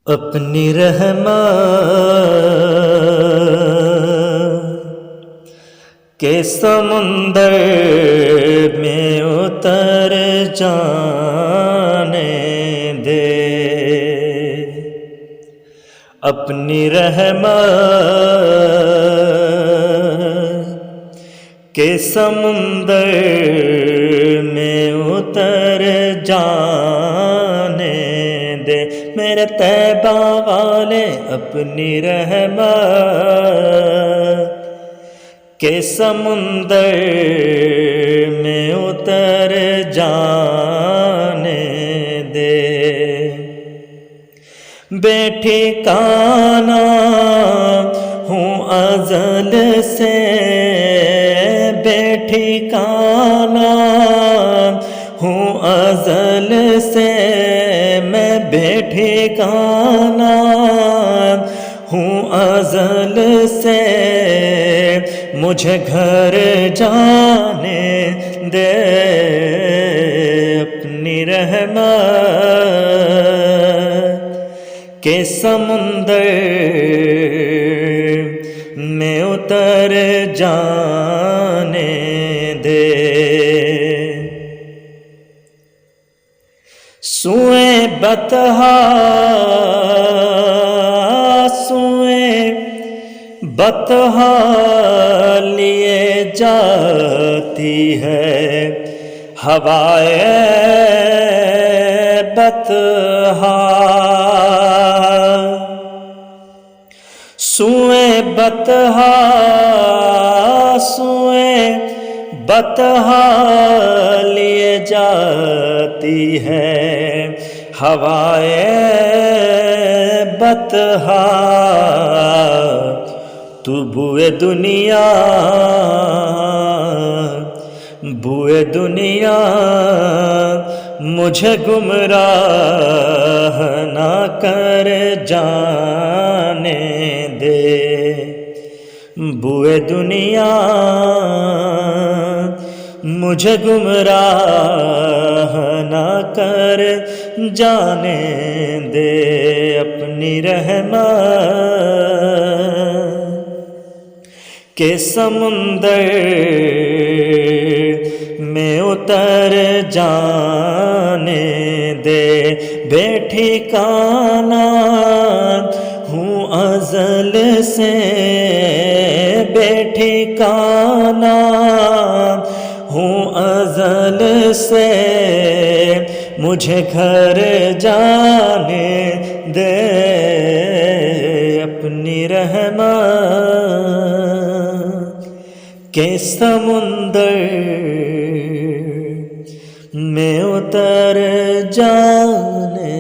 اپنی رحمت کے سمندر میں اتر جانے دے، اپنی رحمت کے سمندر میں اتر جانے دے میرے طیبہ والے، اپنی رحمت کے سمندر میں اتر جانے دے۔ بے ٹھکانہ ہوں ازل سے، بے ٹھکانہ ہوں ازل سے، میں بے ٹھکانہ ہوں ازل سے، مجھے گھر جانے دے اپنی رحمت کے سمندر میں اتر جانے دے۔ سوئے بطحا لیے جاتی ہے ہوائے بطحا، سوئے بطحا لیے جاتی ہے ہوائے بطحا، تو بوئے دنیا مجھے گمراہ نہ کر جانے دے، بوئے دنیا مجھے گمراہ نہ کر جانے دے، اپنی رحمت کے سمندر میں اتر جانے دے۔ بے ٹھکانہ ہوں ازل سے، بے ٹھکانہ ہوں ازل سے، مجھے گھر جانے دے اپنی رحمت کے سمندر میں اتر جانے